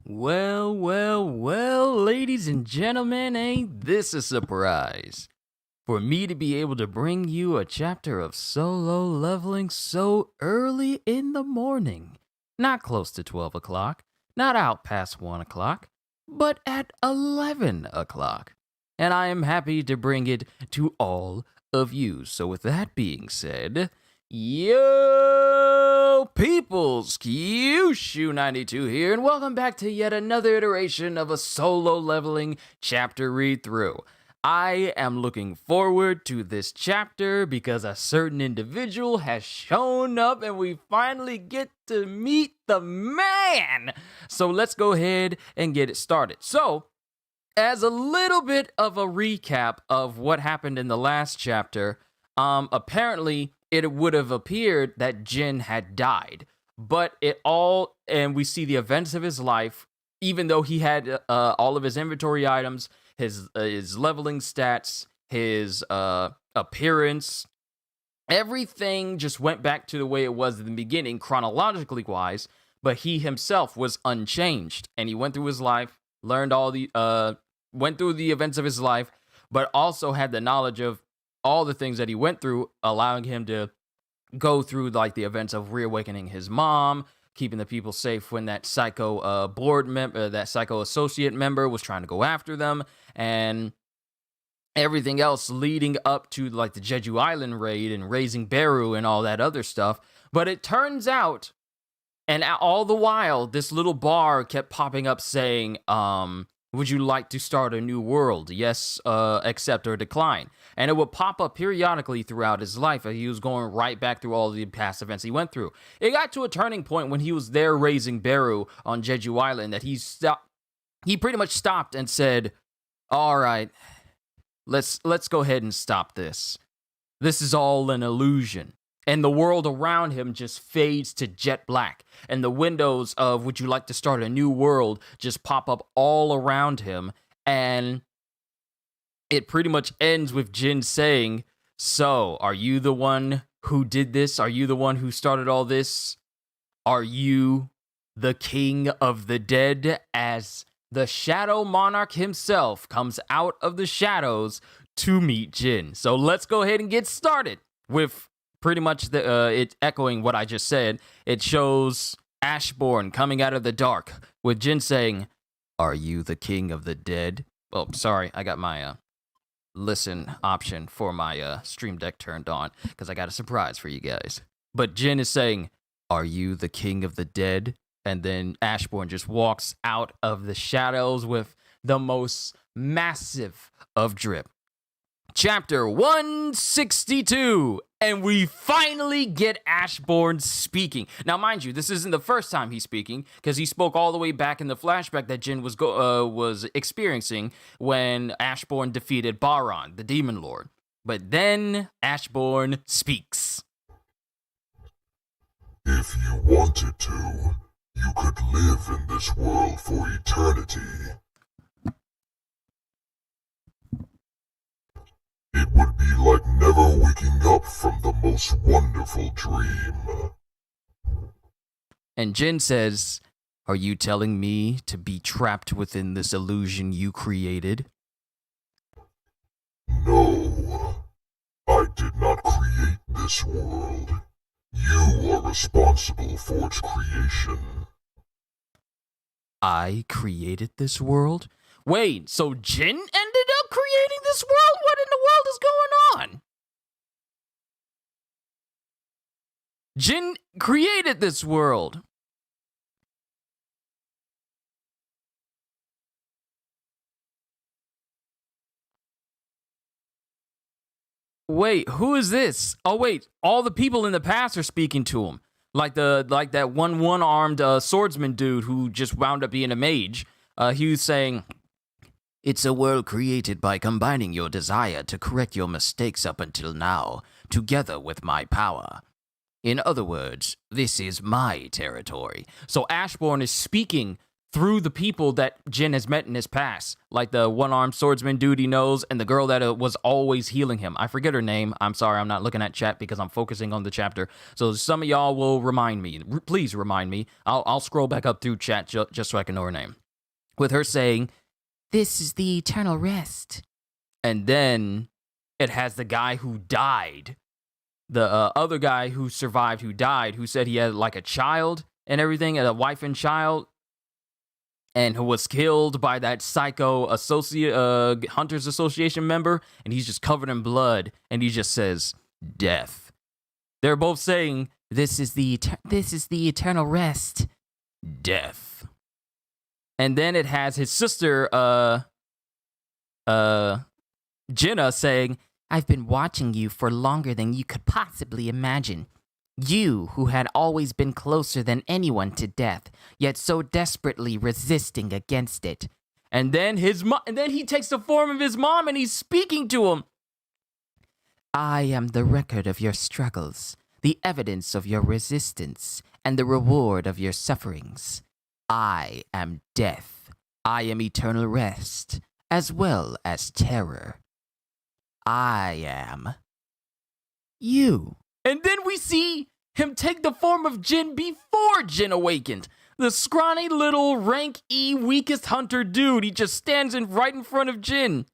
Well, ladies and gentlemen, ain't this a surprise? For me to be able to bring you a chapter of solo leveling so early in the morning. Not close to 12 o'clock, not out past 1 o'clock, but at 11 o'clock. And I am happy to bring it to all of you. So, with that being said, yo, peoples, Kyushu92 here, and welcome back to yet another iteration of a solo leveling chapter read through. I am looking forward to this chapter because a certain individual has shown up and we finally get to meet the man. So let's go ahead and get it started. So, as a little bit of a recap of what happened in the last chapter, apparently it would have appeared that Jin had died, but and we see the events of his life, even though he had all of his inventory items, his leveling stats, his appearance, everything just went back to the way it was in the beginning, chronologically wise, but he himself was unchanged, and he went through his life, went through the events of his life, but also had the knowledge of all the things that he went through, allowing him to go through like the events of reawakening his mom, keeping the people safe when that psycho that psycho associate member was trying to go after them, and everything else leading up to like the Jeju Island raid and raising Beru and all that other stuff. But it turns out, and all the while, this little bar kept popping up saying, would you like to start a new world? Yes, accept or decline. And it would pop up periodically throughout his life as he was going right back through all the past events he went through. It got to a turning point when he was there raising Beru on Jeju Island that he pretty much stopped and said, all right, let's go ahead and stop this. This is all an illusion. And the world around him just fades to jet black. And the windows of would you like to start a new world just pop up all around him. And it pretty much ends with Jin saying, so, are you the one who did this? Are you the one who started all this? Are you the king of the dead? As the Shadow Monarch himself comes out of the shadows to meet Jin. So let's go ahead and get started with pretty much it echoing what I just said. It shows Ashborne coming out of the dark with Jin saying, are you the king of the dead? Oh, sorry, I got my listen option for my Stream Deck turned on because I got a surprise for you guys. But Jin is saying, are you the king of the dead? And then Ashborne just walks out of the shadows with the most massive of drip. Chapter 162, and we finally get Ashborne speaking. Now, mind you, this isn't the first time he's speaking, because he spoke all the way back in the flashback that Jin was experiencing when Ashborne defeated Baron, the Demon Lord. But then Ashborne speaks. If you wanted to, you could live in this world for eternity. It would be like never waking up from the most wonderful dream. And Jin says, are you telling me to be trapped within this illusion you created? No, I did not create this world. You are responsible for its creation. I created this world? Wait, so Jin ended up creating this world? What in the world is going on? Jin created this world. Wait, who is this? Oh wait, all the people in the past are speaking to him. Like that one-armed swordsman dude who just wound up being a mage. He was saying, it's a world created by combining your desire to correct your mistakes up until now, together with my power. In other words, this is my territory. So Ashborne is speaking through the people that Jin has met in his past, like the one-armed swordsman dude he knows and the girl that was always healing him. I forget her name. I'm sorry, I'm not looking at chat because I'm focusing on the chapter. So some of y'all will remind me. Please remind me. I'll scroll back up through chat just so I can know her name. With her saying, "This is the eternal rest." And then it has the guy who died. The other guy who survived who died, who said he had like a child and everything, a wife and child, and who was killed by that psycho Hunters Association member, and he's just covered in blood, and he just says, "Death." They're both saying, this is the eternal rest. Death. And then it has his sister, Jinna, saying, "I've been watching you for longer than you could possibly imagine. You, who had always been closer than anyone to death, yet so desperately resisting against it." And then he takes the form of his mom and he's speaking to him. "I am the record of your struggles, the evidence of your resistance, and the reward of your sufferings. I am death. I am eternal rest, as well as terror. I am you." And then we see him take the form of Jin before Jin awakened. The scrawny little rank E weakest hunter dude. He just stands right in front of Jin.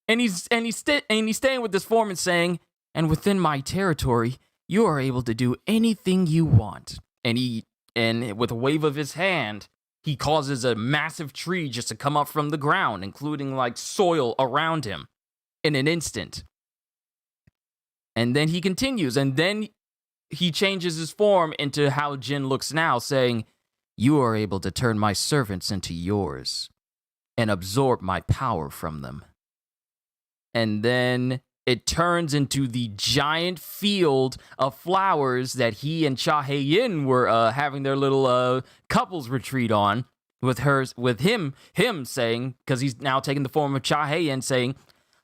And he's staying with this form and saying, "And within my territory, you are able to do anything you want." And with a wave of his hand, he causes a massive tree just to come up from the ground, including like soil around him in an instant. And then he continues, and then he changes his form into how Jin looks now, saying, "You are able to turn my servants into yours and absorb my power from them." And then it turns into the giant field of flowers that he and Cha Yin were having their little couples retreat on, with him saying, because he's now taking the form of Cha Yin, saying,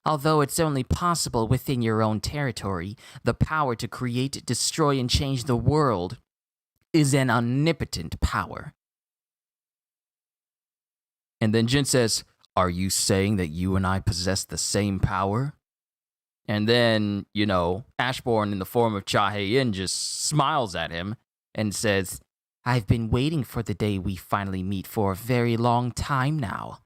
"Although it's only possible within your own territory, the power to create, destroy, and change the world is an omnipotent power." And then Jin says, "Are you saying that you and I possess the same power?" And then, Ashborne in the form of Cha Yin just smiles at him and says, "I've been waiting for the day we finally meet for a very long time now."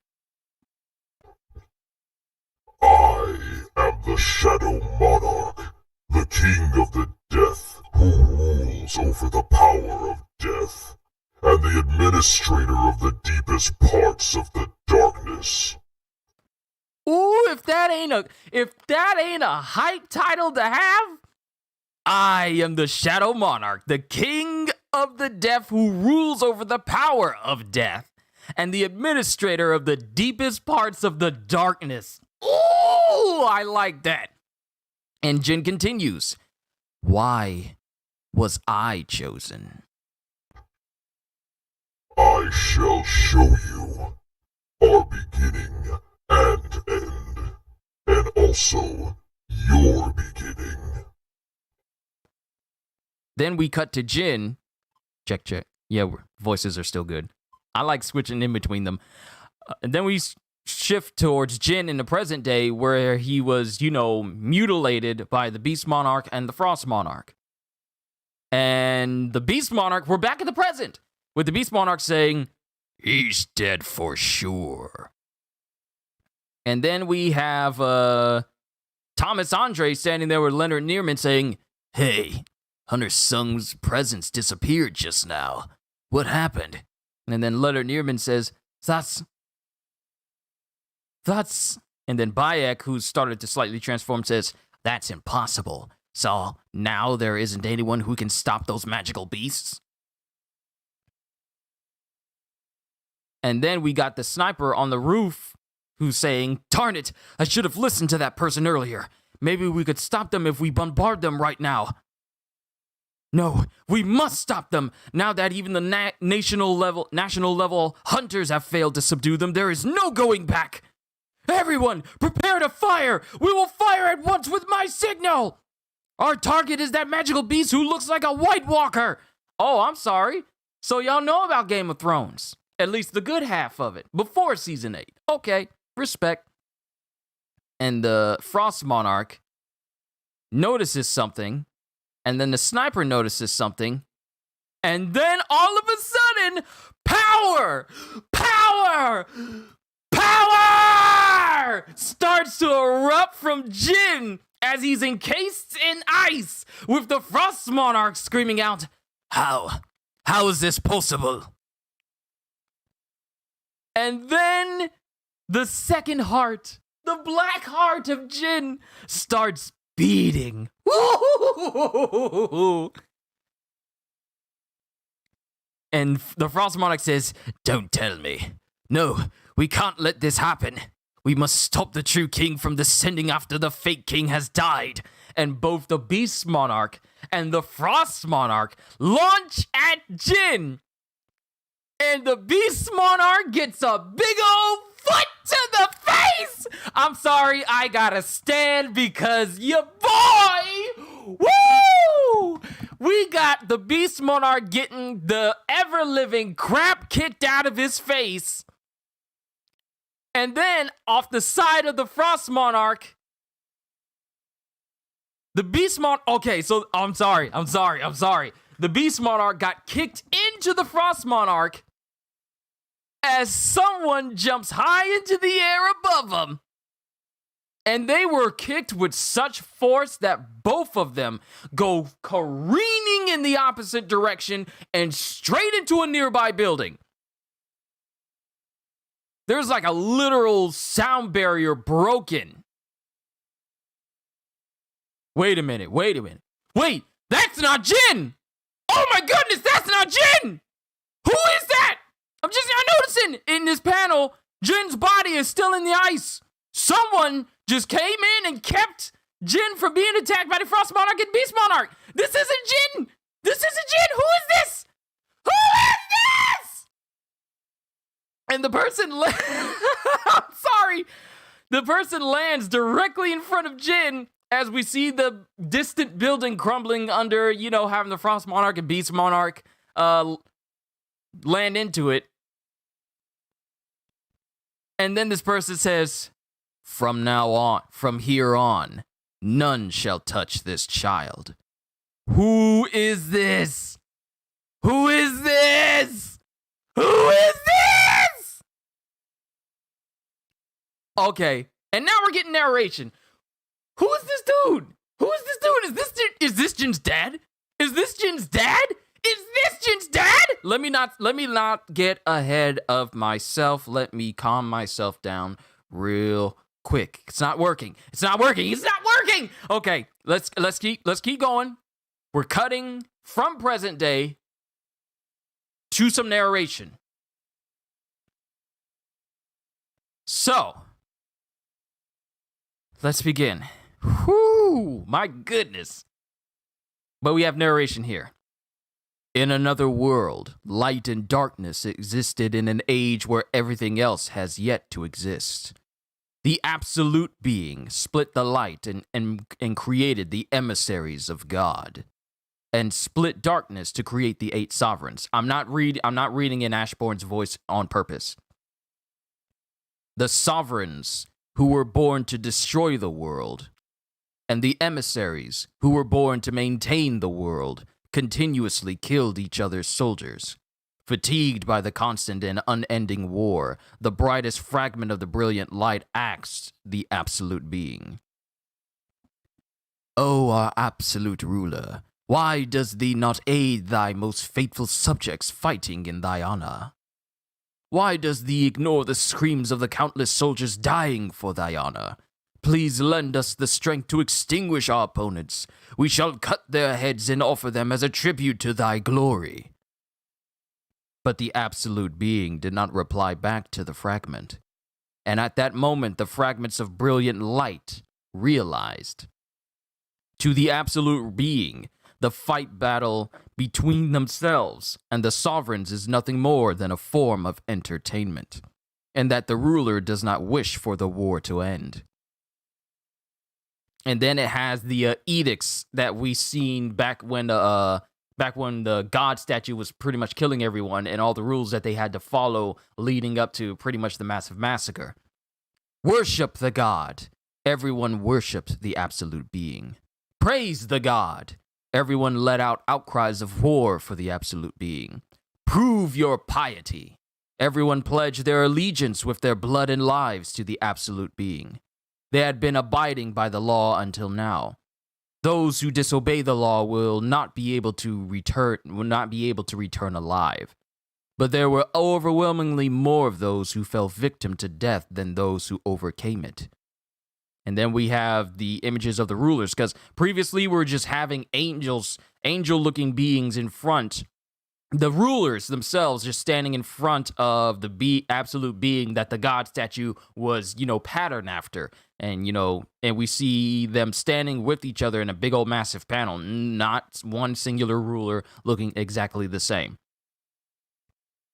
I am the Shadow Monarch, the King of the Death, who rules over the power of death, and the administrator of the deepest parts of the darkness. Ooh, if that ain't a hype title to have, I am the Shadow Monarch, the King of the Death, who rules over the power of death, and the administrator of the deepest parts of the darkness. Ooh, I like that. And Jin continues, "Why was I chosen?" I shall show you our beginning and end, and also your beginning. Then we cut to Jin. Check. Yeah, voices are still good. I like switching in between them. And then we shift towards Jin in the present day, where he was, mutilated by the Beast Monarch and the Frost Monarch. And the Beast Monarch, we're back in the present, with the Beast Monarch saying, "He's dead for sure." And then we have Thomas Andre standing there with Leonard Nierman saying, "Hey, Hunter Sung's presence disappeared just now. What happened?" And then Leonard Nierman says, That's. And then Bayek, who started to slightly transform, says, "That's impossible. So now there isn't anyone who can stop those magical beasts?" And then we got the sniper on the roof who's saying, "Darn it, I should have listened to that person earlier. Maybe we could stop them if we bombard them right now." "No, we must stop them. Now that even the national level hunters have failed to subdue them, there is no going back. Everyone, prepare to fire! We will fire at once with my signal! Our target is that magical beast who looks like a White Walker." "Oh, I'm sorry. So y'all know about Game of Thrones. At least the good half of it. Before season 8. Okay, respect. And the Frost Monarch notices something. And then the sniper notices something. And then all of a sudden, power starts to erupt from Jin as he's encased in ice, with the Frost Monarch screaming out, How is this possible? And then the second heart, the black heart of Jin, starts beating. And the Frost Monarch says, Don't tell me. No, we can't let this happen. We must stop the true king from descending after the fake king has died. And both the Beast Monarch and the Frost Monarch launch at Jin. And the Beast Monarch gets a big old foot to the face. I'm sorry, I gotta stand because your boy, woo! We got the Beast Monarch getting the ever-living crap kicked out of his face. And then, off the side of the Frost Monarch, the Beast Monarch... Okay, so, I'm sorry. The Beast Monarch got kicked into the Frost Monarch as someone jumps high into the air above them. And they were kicked with such force that both of them go careening in the opposite direction and straight into a nearby building. There's like a literal sound barrier broken. Wait a minute. Wait, that's not Jin! Oh my goodness, that's not Jin! Who is that? I'm just now noticing in this panel, Jin's body is still in the ice. Someone just came in and kept Jin from being attacked by the Frost Monarch and Beast Monarch. This isn't Jin! Who is this? And the person, I'm sorry, the person lands directly in front of Jin as we see the distant building crumbling under, having the Frost Monarch and Beast Monarch land into it. And then this person says, from here on, none shall touch this child. Who is this? Okay, and now we're getting narration. Who is this dude? Is this Jin's dad? Let me not get ahead of myself. Let me calm myself down real quick. It's not working. Okay, let's keep going. We're cutting from present day to some narration. So, let's begin. Whoo, my goodness. But we have narration here. In another world, light and darkness existed in an age where everything else has yet to exist. The absolute being split the light and created the emissaries of God, and split darkness to create the 8 sovereigns. I'm not reading in Ashborne's voice on purpose. The sovereigns who were born to destroy the world, and the emissaries who were born to maintain the world, continuously killed each other's soldiers. Fatigued by the constant and unending war, the brightest fragment of the brilliant light asked the absolute being, O our absolute ruler, why does thee not aid thy most faithful subjects fighting in thy honor? Why does thee ignore the screams of the countless soldiers dying for thy honor? Please lend us the strength to extinguish our opponents. We shall cut their heads and offer them as a tribute to thy glory. But the absolute being did not reply back to the fragment. And at that moment, the fragments of brilliant light realized. To the absolute being, the fight battle between themselves and the sovereigns is nothing more than a form of entertainment, and that the ruler does not wish for the war to end. And then it has the edicts that we seen back when back when the God statue was pretty much killing everyone and all the rules that they had to follow leading up to pretty much the massive massacre. Worship the God. Everyone worshipped the absolute being. Praise the God. Everyone let out outcries of war for the absolute being. Prove your piety. Everyone pledged their allegiance with their blood and lives to the absolute being. They had been abiding by the law until now. Those who disobey the law will not be able to return alive. But there were overwhelmingly more of those who fell victim to death than those who overcame it. And then we have the images of the rulers, because previously we were just having angel-looking beings in front. The rulers themselves just standing in front of the absolute being that the God statue was, patterned after. And, and we see them standing with each other in a big old massive panel, not one singular ruler looking exactly the same.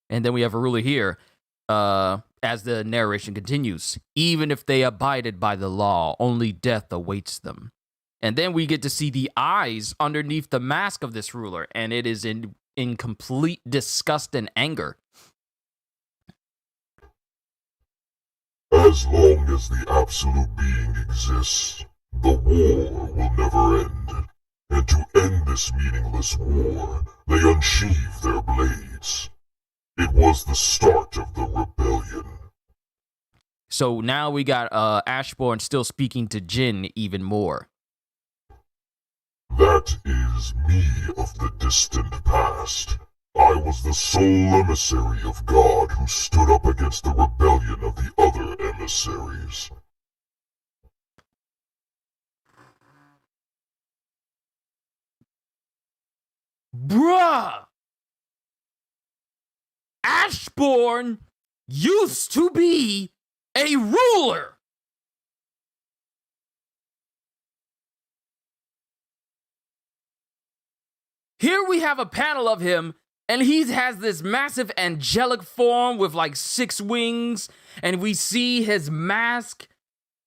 And then we have a ruler here, as the narration continues. Even if they abided by the law, only death awaits them. And then we get to see the eyes underneath the mask of this ruler, and it is in complete disgust and anger. As long as the absolute being exists, the war will never end. And to end this meaningless war, they unsheathe their blades. It was the start of the rebellion. So now we got Ashborne still speaking to Jin even more. That is me of the distant past. I was the sole emissary of God who stood up against the rebellion of the other emissaries. Bruh! Ashborne used to be a ruler! Here we have a panel of him, and he has this massive angelic form with like 6 wings, and we see his mask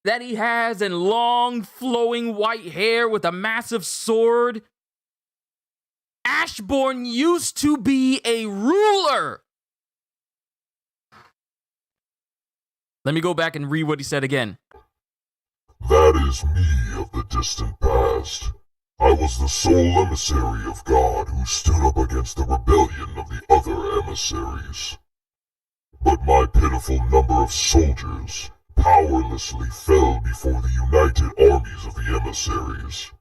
that he has and long flowing white hair with a massive sword. Ashborne used to be a ruler! Let me go back and read what he said again. That is me of the distant past. I was the sole emissary of God who stood up against the rebellion of the other emissaries. But my pitiful number of soldiers powerlessly fell before the united armies of the emissaries.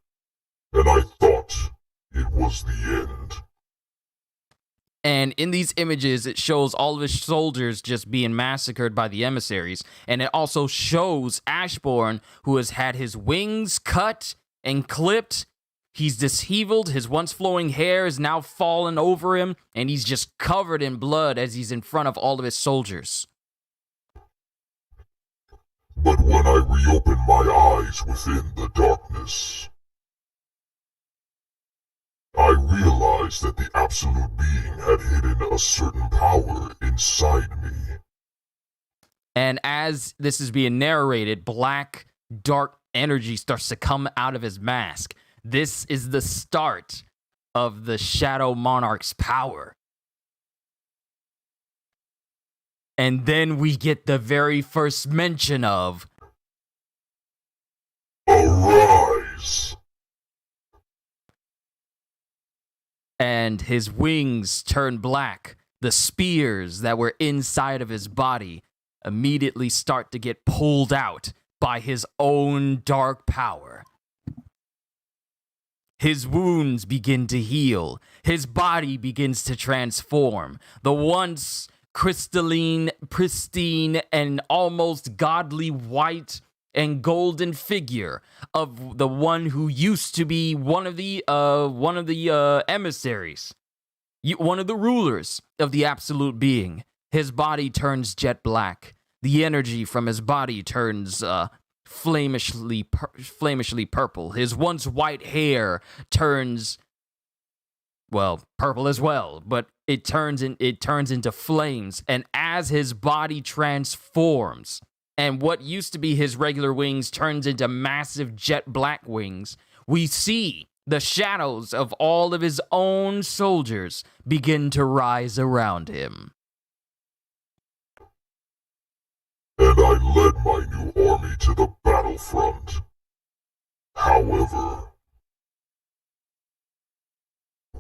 And I thought it was the end. And in these images, it shows all of his soldiers just being massacred by the emissaries. And it also shows Ashborne, who has had his wings cut and clipped. He's disheveled. His once flowing hair is now fallen over him. And he's just covered in blood as he's in front of all of his soldiers. But when I reopened my eyes within the darkness, I realized that the absolute being had hidden a certain power inside me. And as this is being narrated, black, dark energy starts to come out of his mask. This is the start of the Shadow Monarch's power. And then we get the very first mention of Arise! And his wings turn black. The spears that were inside of his body immediately start to get pulled out by his own dark power. His wounds begin to heal. His body begins to transform. The once crystalline, pristine, and almost godly white and golden figure of the one who used to be one of the emissaries, one of the rulers of the absolute being. His body turns jet black. The energy from his body turns flamishly purple. His once white hair turns, well, purple as well, but it turns into flames. And as his body transforms, and what used to be his regular wings turns into massive jet black wings, we see The shadows of all of his own soldiers begin to rise around him. And I led my new army to the battlefront. However,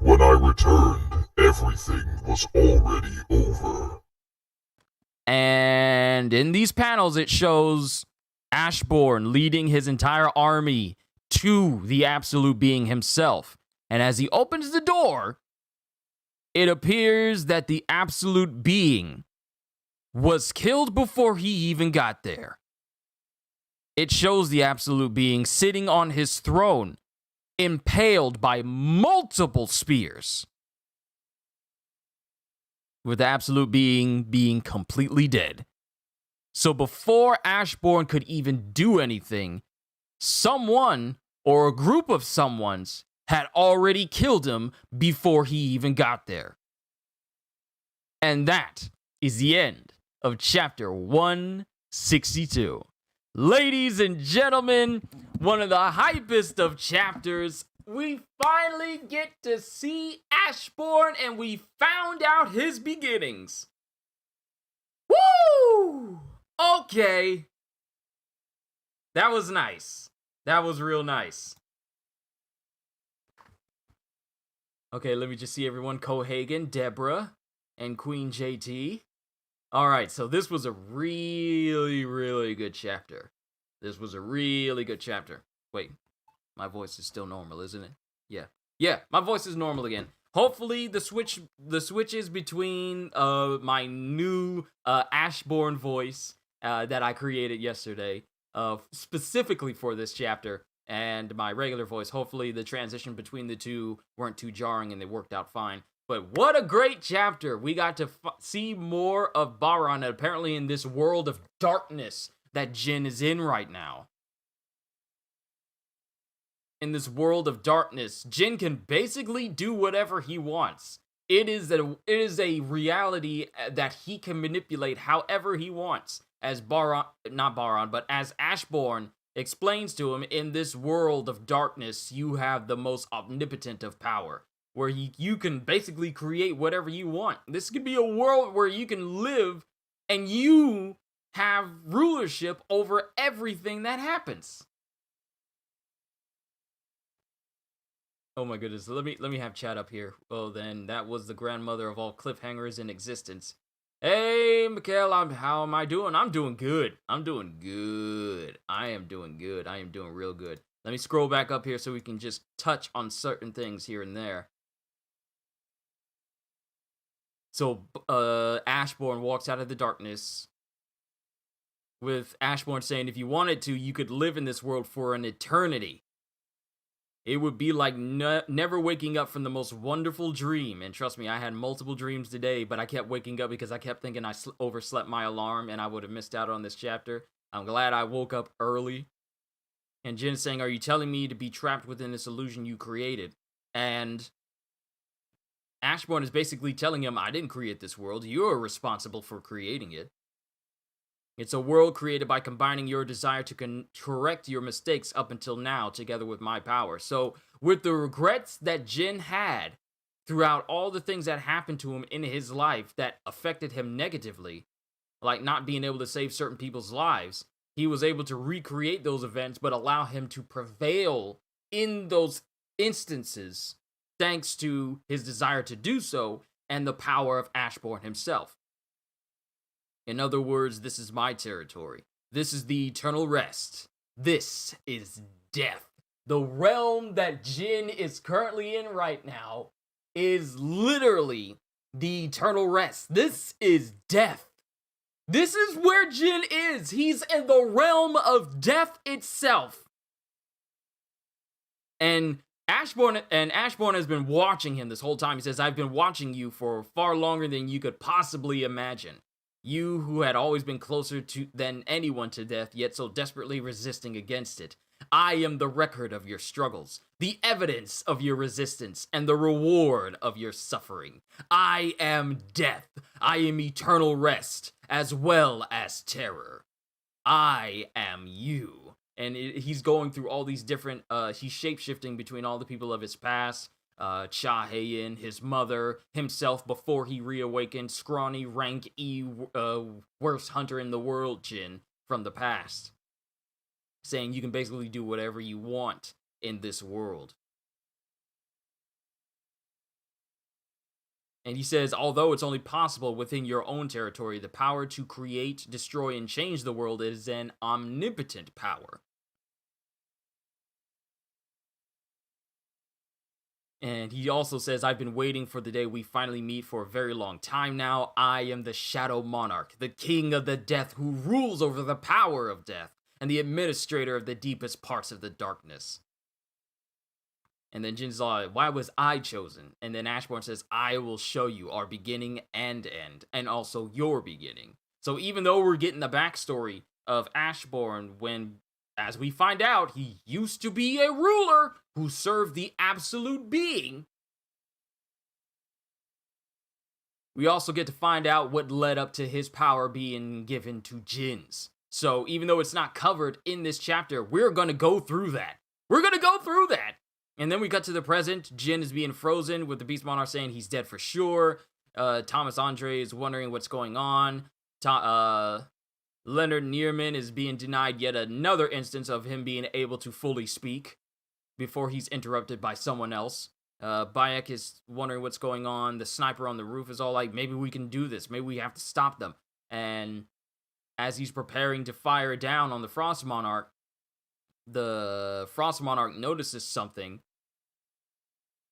when I returned, everything was already over. And in these panels, it shows Ashborne leading his entire army to the Absolute Being himself. And as he opens the door, it appears that the Absolute Being was killed before he even got there. It shows the Absolute Being sitting on his throne, impaled by multiple spears, with the Absolute Being being completely dead. So before Ashborne could even do anything, someone or a group of someones had already killed him before he even got there. And that is the end of chapter 162. Ladies and gentlemen, one of the hypest of chapters. We finally get to see Ashborne, and we found out his beginnings. Woo! Okay. That was nice. That was real nice. Okay, let me just see everyone. Cohagen, Deborah, and Queen JT. Alright, so this was a really, really good chapter. This was a really good chapter. Wait, my voice is still normal, isn't it? Yeah, my voice is normal again. Hopefully the switches between my new Ashborne voice that I created yesterday specifically for this chapter and my regular voice, hopefully the transition between the two weren't too jarring and they worked out fine. But what a great chapter! We got to see more of Baron, apparently in this world of darkness that Jin is in right now. In this world of darkness, Jin can basically do whatever he wants. It is a reality that he can manipulate however he wants. As as Ashborne explains to him, in this world of darkness, you have the most omnipotent of power, where you can basically create whatever you want. This could be a world where you can live and you have rulership over everything that happens. Oh my goodness, let me have chat up here. Well then, that was the grandmother of all cliffhangers in existence. Hey, Mikhail, how am I doing? I'm doing good. I am doing good. I am doing real good. Let me scroll back up here so we can just touch on certain things here and there. So, Ashborne walks out of the darkness, with Ashborne saying if you wanted to, you could live in this world for an eternity. It would be like never waking up from the most wonderful dream. And trust me, I had multiple dreams today, but I kept waking up because I kept thinking I overslept my alarm and I would have missed out on this chapter. I'm glad I woke up early. And Jin's saying, are you telling me to be trapped within this illusion you created? And Ashborne is basically telling him, I didn't create this world. You're responsible for creating it. It's a world created by combining your desire to correct your mistakes up until now together with my power. So with the regrets that Jin had throughout all the things that happened to him in his life that affected him negatively, like not being able to save certain people's lives, he was able to recreate those events but allow him to prevail in those instances thanks to his desire to do so and the power of Ashborne himself. In other words, this is my territory. This is the eternal rest. This is death. The realm that Jin is currently in right now is literally the eternal rest. This is death. This is where Jin is. He's in the realm of death itself. And Ashborne has been watching him this whole time. He says, I've been watching you for far longer than you could possibly imagine. You who had always been closer than anyone to death, yet so desperately resisting against it. I am the record of your struggles, the evidence of your resistance, and the reward of your suffering. I am death. I am eternal rest, as well as terror. I am you, And he's going through all these different, he's shape-shifting between all the people of his past, Cha Hae-in, his mother, himself before he reawakened, scrawny, rank E, worst hunter in the world Jin from the past. Saying you can basically do whatever you want in this world. And he says, although it's only possible within your own territory, the power to create, destroy, and change the world is an omnipotent power. And he also says, I've been waiting for the day we finally meet for a very long time now. I am the Shadow Monarch, the king of the death who rules over the power of death, and the administrator of the deepest parts of the darkness. And then Jin's like, why was I chosen? And then Ashborne says, I will show you our beginning and end, and also your beginning. So even though we're getting the backstory of Ashborne, when, as we find out, he used to be a ruler who served the absolute being, we also get to find out what led up to his power being given to Jin's. So even though it's not covered in this chapter, we're going to go through that. We're going to go through that. And then we cut to the present. Jin is being frozen with the Beast Monarch saying he's dead for sure. Thomas Andre is wondering what's going on. Leonard Nierman is being denied yet another instance of him being able to fully speak before he's interrupted by someone else. Bayek is wondering what's going on. The sniper on the roof is all like, maybe we can do this. Maybe we have to stop them. And as he's preparing to fire down on the Frost Monarch, the Frost Monarch notices something,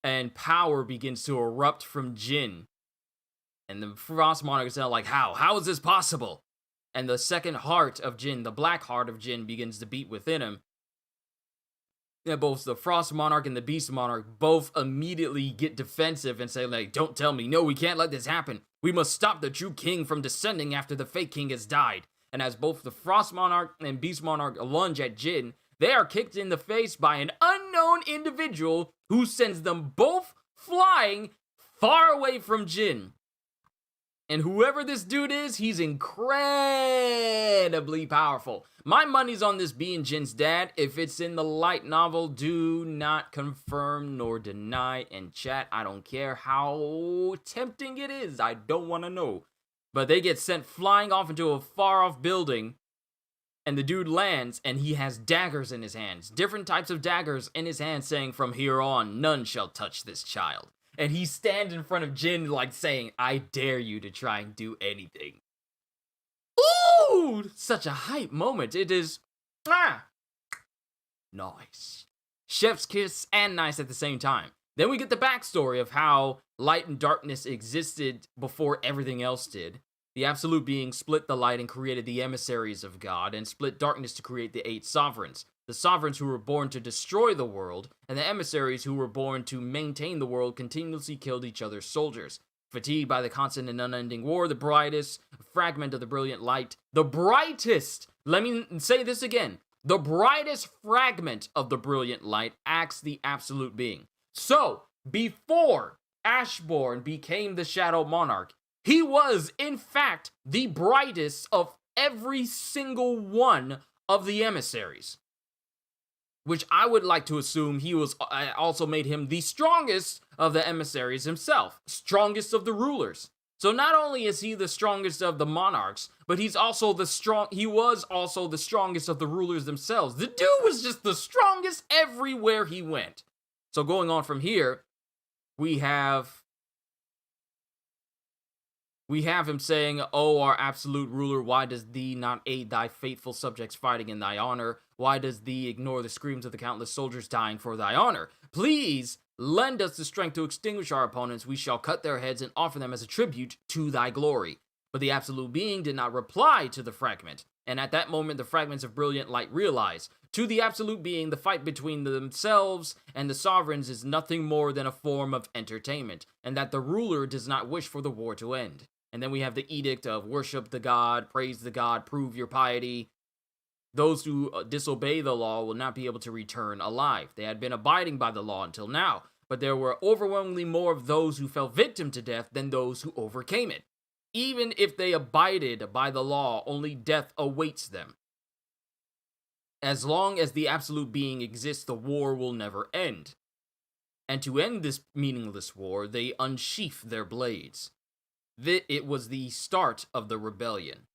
and power begins to erupt from Jin. And the Frost Monarch is now like, how? How is this possible? And the second heart of Jin, the black heart of Jin, begins to beat within him. And both the Frost Monarch and the Beast Monarch both immediately get defensive and say, like, don't tell me, no, we can't let this happen. We must stop the true king from descending after the fake king has died. And as both the Frost Monarch and Beast Monarch lunge at Jin, they are kicked in the face by an unknown individual who sends them both flying far away from Jin. And whoever this dude is, he's incredibly powerful. My money's on this being Jin's dad. If it's in the light novel, do not confirm nor deny. And chat, I don't care how tempting it is. I don't want to know. But they get sent flying off into a far-off building. And the dude lands, and he has daggers in his hands. Different types of daggers in his hands, saying, from here on, none shall touch this child. And he stands in front of Jin, like, saying, I dare you to try and do anything. Ooh! Such a hype moment. It is... nice. Chef's kiss and nice at the same time. Then we get the backstory of how light and darkness existed before everything else did. The Absolute Being split the light and created the emissaries of God, and split darkness to create the 8 sovereigns. The sovereigns who were born to destroy the world, and the emissaries who were born to maintain the world continuously killed each other's soldiers. Fatigued by the constant and unending war, the brightest fragment of the brilliant light, the brightest, let me say this again, the brightest fragment of the brilliant light acts the Absolute Being. So, before Ashborne became the Shadow Monarch, he was, in fact, the brightest of every single one of the emissaries. Which I would like to assume he was also made him the strongest of the emissaries himself. Strongest of the rulers. So not only is he the strongest of the monarchs, but he was also the strongest of the rulers themselves. The dude was just the strongest everywhere he went. So going on from here, we have him saying, O our absolute ruler, why does thee not aid thy faithful subjects fighting in thy honor? Why does thee ignore the screams of the countless soldiers dying for thy honor? Please lend us the strength to extinguish our opponents. We shall cut their heads and offer them as a tribute to thy glory. But the Absolute Being did not reply to the fragment. And at that moment, the fragments of brilliant light realize, to the Absolute Being, the fight between themselves and the sovereigns is nothing more than a form of entertainment, and that the ruler does not wish for the war to end. And then we have the edict of worship the god, praise the god, prove your piety. Those who disobey the law will not be able to return alive. They had been abiding by the law until now, but there were overwhelmingly more of those who fell victim to death than those who overcame it. Even if they abided by the law, only death awaits them. As long as the absolute being exists, the war will never end. And to end this meaningless war, they unsheath their blades. It was the start of the rebellion.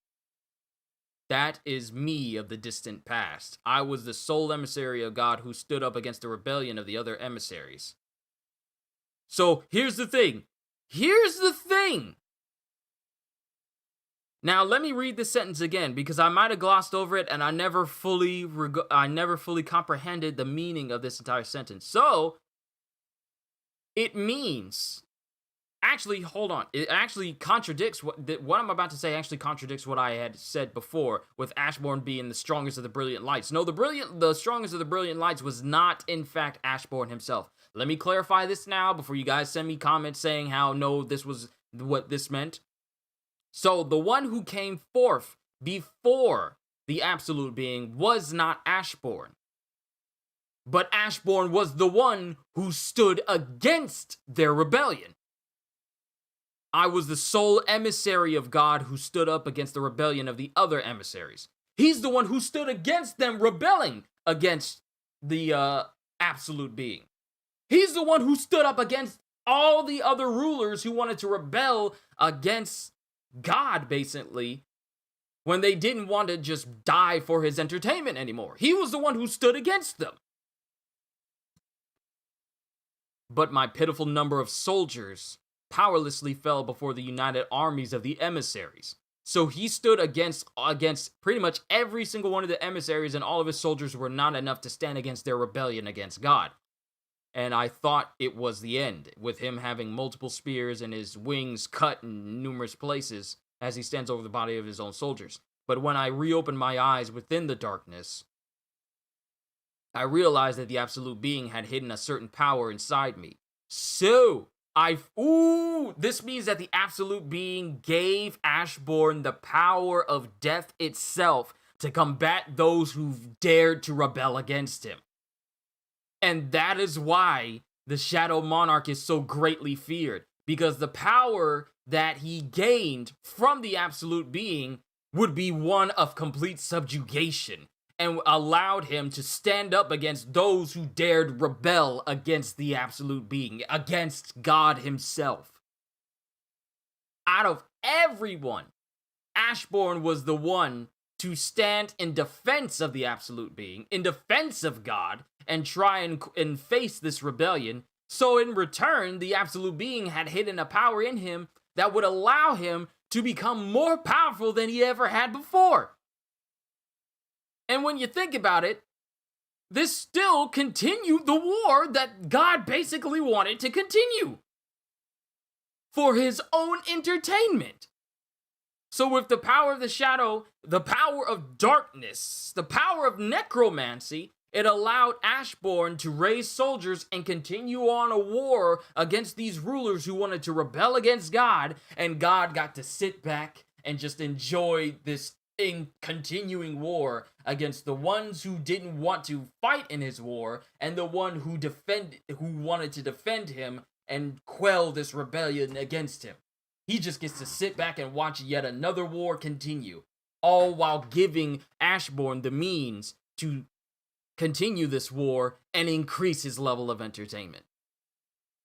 That is me of the distant past. I was the sole emissary of God who stood up against the rebellion of the other emissaries. So here's the thing. Now let me read this sentence again because I might have glossed over it and I never fully comprehended the meaning of this entire sentence. So it means, actually, hold on. It actually contradicts what I'm about to say. Actually contradicts what I had said before with Ashborne being the strongest of the brilliant lights. No, the strongest of the brilliant lights was not, in fact, Ashborne himself. Let me clarify this now before you guys send me comments saying how no, this was what this meant. So the one who came forth before the absolute being was not Ashborne. But Ashborne was the one who stood against their rebellion. I was the sole emissary of God who stood up against the rebellion of the other emissaries. He's the one who stood against them rebelling against the absolute being. He's the one who stood up against all the other rulers who wanted to rebel against God, basically, when they didn't want to just die for his entertainment anymore. He was the one who stood against them. But my pitiful number of soldiers powerlessly fell before the united armies of the emissaries. So he stood against pretty much every single one of the emissaries, and all of his soldiers were not enough to stand against their rebellion against God. And I thought it was the end, with him having multiple spears and his wings cut in numerous places as he stands over the body of his own soldiers. But when I reopened my eyes within the darkness, I realized that the absolute being had hidden a certain power inside me. So, this means that the absolute being gave Ashborne the power of death itself to combat those who've dared to rebel against him. And that is why the Shadow Monarch is so greatly feared, because the power that he gained from the absolute being would be one of complete subjugation, and allowed him to stand up against those who dared rebel against the absolute being, against God himself. Out of everyone, Ashborne was the one to stand in defense of the absolute being, in defense of God, and try and face this rebellion. So in return, the absolute being had hidden a power in him that would allow him to become more powerful than he ever had before. And when you think about it, this still continued the war that God basically wanted to continue for his own entertainment. So with the power of the shadow, the power of darkness, the power of necromancy, it allowed Ashborne to raise soldiers and continue on a war against these rulers who wanted to rebel against God, and God got to sit back and just enjoy this continuing war against the ones who didn't want to fight in his war, and the one who wanted to defend him and quell this rebellion against him. He just gets to sit back and watch yet another war continue, all while giving Ashborne the means to continue this war and increase his level of entertainment.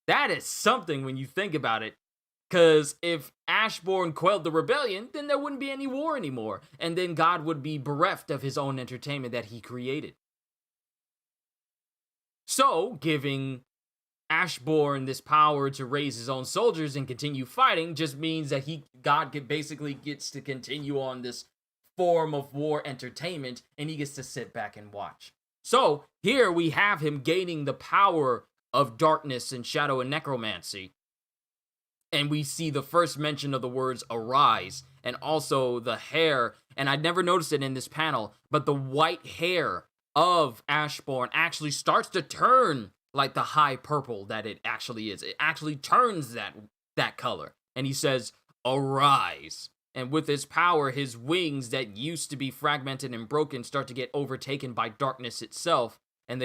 That is something when you think about it, because if Ashborne quelled the rebellion, then there wouldn't be any war anymore, and then God would be bereft of his own entertainment that he created. So, giving Ashborne this power to raise his own soldiers and continue fighting just means that God basically gets to continue on this form of war entertainment, and he gets to sit back and watch. So here we have him gaining the power of darkness and shadow and necromancy, and we see the first mention of the words arise, and also the hair, and I'd never noticed it in this panel, but the white hair of Ashborne actually starts to turn like the high purple that it actually is. It actually turns that color. And he says, arise. And with his power, his wings that used to be fragmented and broken start to get overtaken by darkness itself. And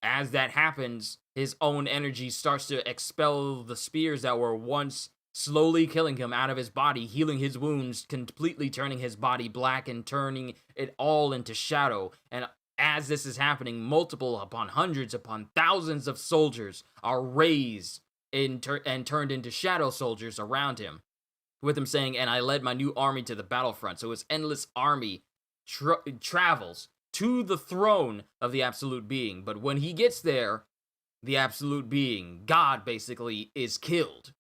as that happens, his own energy starts to expel the spears that were once slowly killing him out of his body, healing his wounds, completely turning his body black and turning it all into shadow. And as this is happening, multiple upon hundreds upon thousands of soldiers are raised and turned into shadow soldiers around him, with him saying, "And I led my new army to the battlefront." So his endless army travels to the throne of the Absolute Being. But when he gets there, the Absolute Being, God basically, is killed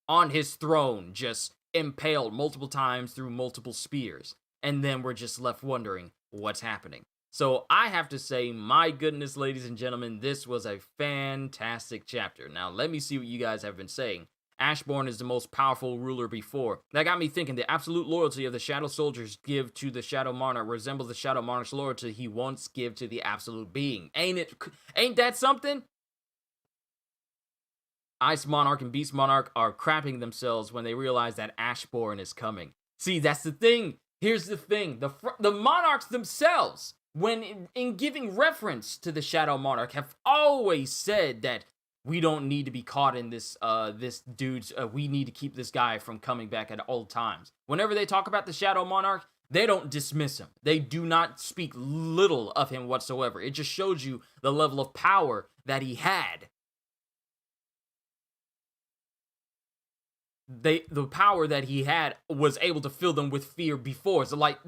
on his throne, just impaled multiple times through multiple spears. And then we're just left wondering what's happening. So I have to say, my goodness, ladies and gentlemen, this was a fantastic chapter. Now, let me see what you guys have been saying. Ashborne is the most powerful ruler before. That got me thinking, the absolute loyalty of the Shadow Soldiers give to the Shadow Monarch resembles the Shadow Monarch's loyalty he once gave to the Absolute Being. Ain't that something? Ice Monarch and Beast Monarch are crapping themselves when they realize that Ashborne is coming. See, that's the thing. Here's the thing. The Monarchs themselves, when in giving reference to the Shadow Monarch, have always said that we don't need to be caught in this we need to keep this guy from coming back at all times. Whenever they talk about the Shadow Monarch, they don't dismiss him. They do not speak little of him whatsoever. It just shows you the level of power that he had. The power that he had was able to fill them with fear before. So like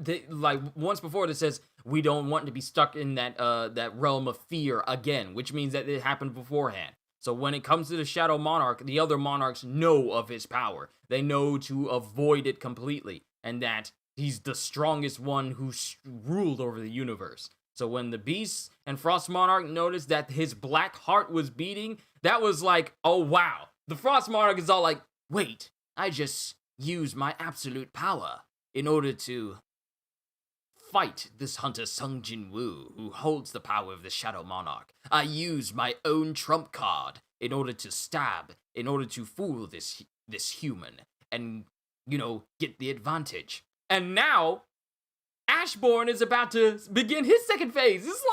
once before, it says we don't want to be stuck in that realm of fear again, which means that it happened beforehand. So when it comes to the Shadow Monarch, the other monarchs know of his power. They know to avoid it completely, and that he's the strongest one who ruled over the universe. So when the Beast and Frost Monarch noticed that his black heart was beating, that was like, oh wow. The Frost Monarch is all like, wait, I just used my absolute power in order to fight this hunter Sung Jin Woo, who holds the power of the Shadow Monarch. I used my own trump card in order to stab, in order to fool this human, and, get the advantage. And now, Ashborne is about to begin his second phase. It's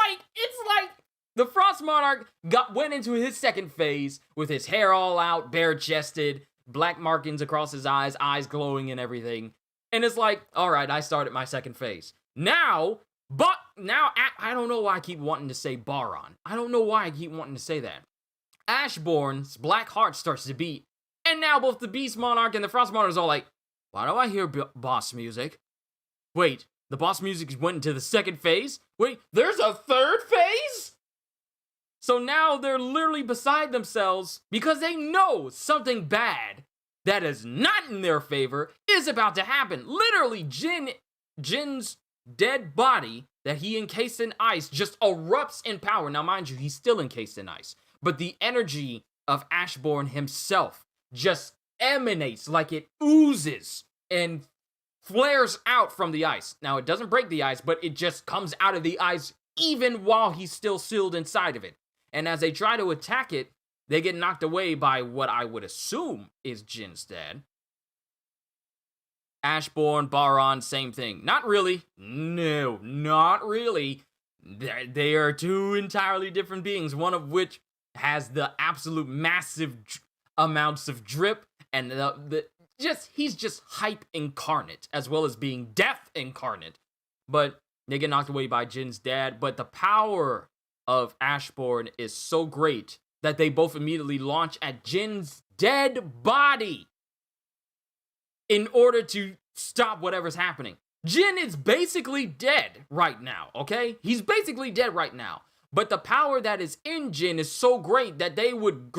like the Frost Monarch went into his second phase with his hair all out, bare-chested, black markings across his eyes glowing and everything. And it's like, all right, I started my second phase. Now, I don't know why I keep wanting to say Baron. I don't know why I keep wanting to say that. Ashborne's black heart starts to beat. And now both the Beast Monarch and the Frost Monarch are all like, why do I hear boss music? Wait, the boss music went into the second phase? Wait, there's a third phase? So now they're literally beside themselves because they know something bad that is not in their favor is about to happen. Literally, Jin's dead body that he encased in ice just erupts in power. Now, mind you, he's still encased in ice, but the energy of Ashborne himself just emanates, like it oozes and flares out from the ice. Now, it doesn't break the ice, but it just comes out of the ice even while he's still sealed inside of it. And as they try to attack it, they get knocked away by what I would assume is Jin's dad. Ashborne, Baron, same thing. Not really. No, not really. They are two entirely different beings, one of which has the absolute massive amounts of drip, and he's just hype incarnate, as well as being death incarnate. But they get knocked away by Jin's dad. But the power of Ashborne is so great that they both immediately launch at Jin's dead body in order to stop whatever's happening. Jin is basically dead right now, okay? He's basically dead right now. But the power that is in Jin is so great that they want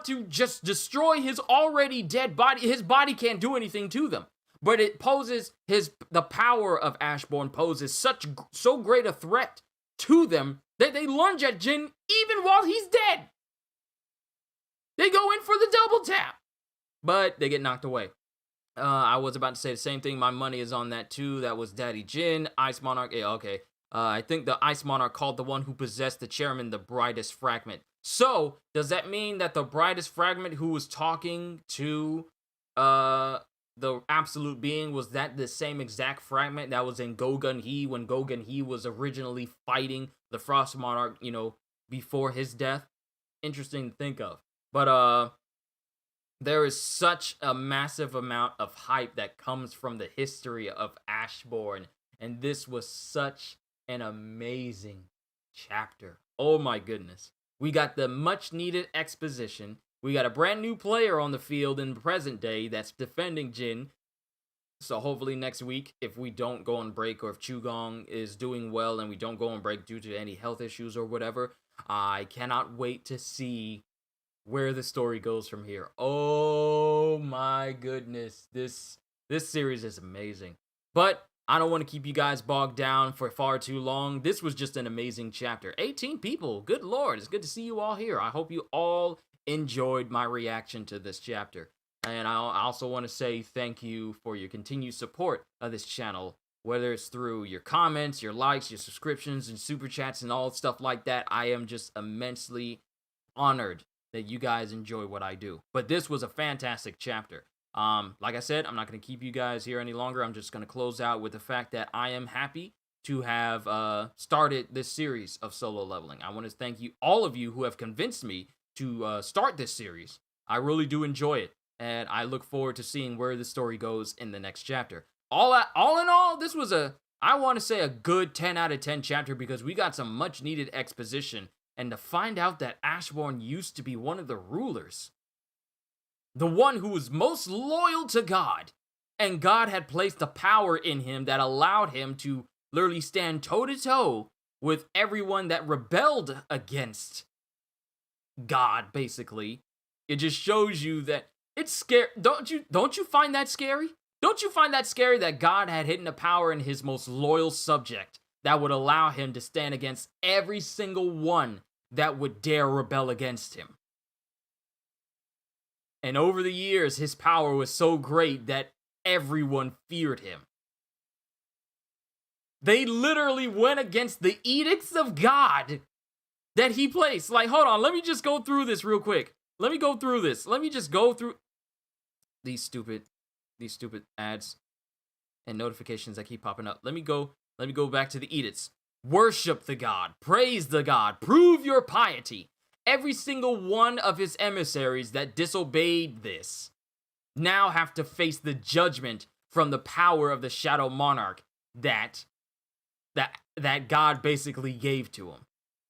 to just destroy his already dead body. His body can't do anything to them. But it poses the power of Ashborne poses so great a threat to them that they lunge at Jin even while he's dead. They go in for the double tap, but they get knocked away. I was about to say the same thing. My money is on that too. That was Daddy Jin. Ice Monarch. Yeah, okay. I think the Ice Monarch called the one who possessed the chairman the brightest fragment. So, does that mean that the brightest fragment who was talking to the Absolute Being, was that the same exact fragment that was in Gogun He when Gogun He was originally fighting the Frost Monarch, before his death? Interesting to think of. But there is such a massive amount of hype that comes from the history of Ashborne, and this was such an amazing chapter. Oh my goodness. We got the much needed exposition. We got a brand new player on the field in the present day that's defending Jin. So hopefully next week, if we don't go on break or if Chugong is doing well and we don't go on break due to any health issues or whatever, I cannot wait to see where the story goes from here. Oh my goodness. This series is amazing. But I don't want to keep you guys bogged down for far too long. This was just an amazing chapter. 18 people. Good lord. It's good to see you all here. I hope you all enjoyed my reaction to this chapter. And I also want to say thank you for your continued support of this channel, whether it's through your comments, your likes, your subscriptions, and super chats, and all stuff like that. I am just immensely honored that you guys enjoy what I do. But this was a fantastic chapter. Like I said, I'm not going to keep you guys here any longer. I'm just going to close out with the fact that I am happy to have started this series of solo leveling. I want to thank you, all of you who have convinced me to start this series. I really do enjoy it, and I look forward to seeing where the story goes in the next chapter. All in all, this was I want to say a good 10 out of 10 chapter because we got some much needed exposition, and to find out that Ashborne used to be one of the rulers, the one who was most loyal to God, and God had placed a power in him that allowed him to literally stand toe-to-toe with everyone that rebelled against God, basically. It just shows you that it's scary. Don't you find that scary? Don't you find that scary that God had hidden a power in his most loyal subject that would allow him to stand against every single one that would dare rebel against him? And over the years, his power was so great that everyone feared him. They literally went against the edicts of God that he placed. Like, hold on, let me just go through this real quick. Let me go through this. Let me just go through these stupid ads and notifications that keep popping up. Let me go back to the edicts. Worship the God, praise the God, prove your piety. Every single one of his emissaries that disobeyed this now have to face the judgment from the power of the Shadow Monarch that God basically gave to him.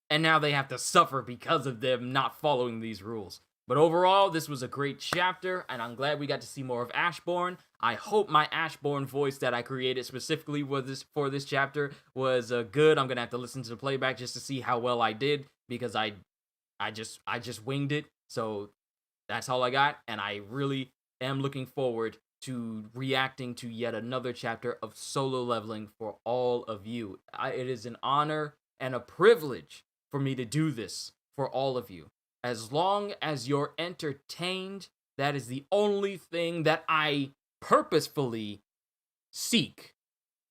And now they have to suffer because of them not following these rules. But overall, this was a great chapter, and I'm glad we got to see more of Ashborne. I hope my Ashborne voice that I created specifically for this chapter was good. I'm going to have to listen to the playback just to see how well I did, because I just winged it. So that's all I got, and I really am looking forward to reacting to yet another chapter of solo leveling for all of you. It is an honor and a privilege for me to do this for all of you. As long as you're entertained, that is the only thing that I purposefully seek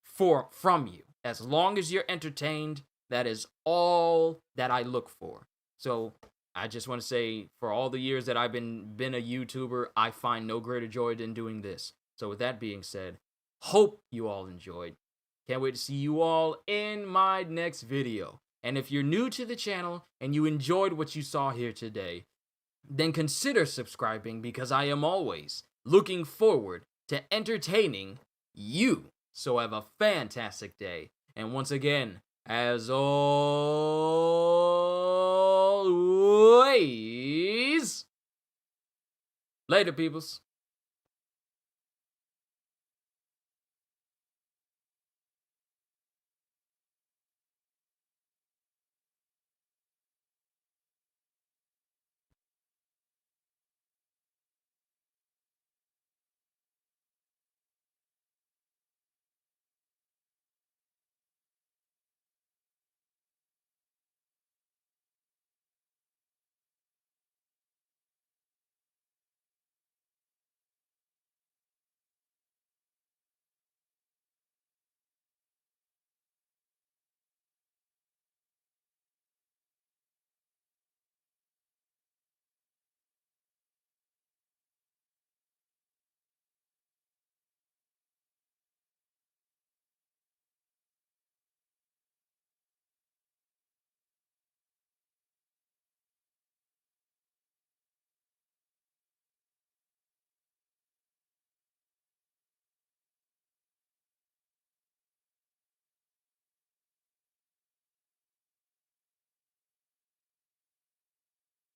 from you. As long as you're entertained, that is all that I look for. So I just want to say, for all the years that I've been a YouTuber, I find no greater joy than doing this. So with that being said, hope you all enjoyed. Can't wait to see you all in my next video. And if you're new to the channel and you enjoyed what you saw here today, then consider subscribing, because I am always looking forward to entertaining you. So have a fantastic day. And once again, as always, later, peoples.